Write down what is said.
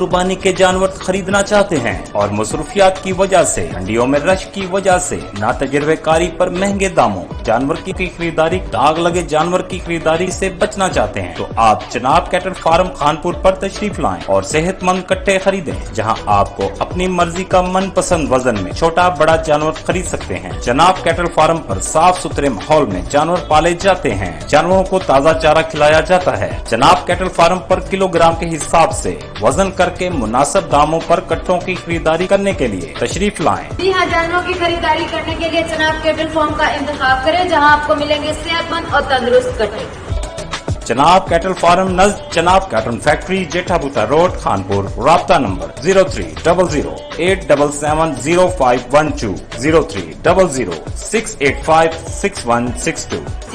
कुर्बानी के जानवर खरीदना चाहते हैं और मसरूफियात की वजह से, मंडियों में रश की वजह से, ना तजर्बेकारी पर महंगे दामों जानवर की खरीदारी, दाग लगे जानवर की खरीदारी से बचना चाहते हैं तो आप जनाब कैटल फार्म खानपुर पर तशरीफ लाएं और सेहतमंद कट्टे खरीदें, जहां आपको अपनी मर्जी का मनपसंद वजन में छोटा बड़ा जानवर खरीद सकते हैं। जनाब कैटल फार्म पर साफ सुथरे माहौल में जानवर पाले जाते हैं, जानवरों को ताज़ा चारा खिलाया जाता है। जनाब कैटल फार्म पर किलोग्राम के हिसाब से वजन करके मुनासिब दामों पर कट्टों की खरीदारी करने के लिए तशरीफ लाएं। जी हाँ, जानवरों की खरीदारी करने के लिए जनाब कैटल फार्म का इंतखाब करें, जहां आपको मिलेंगे सेहतमंद और तंदुरुस्त कट्टे। जनाब कैटल फार्म नज़द जनाब कैटल फैक्ट्री, जेठाबूटा रोड, खानपुर। राब्ता नंबर 0300877051 030068566162।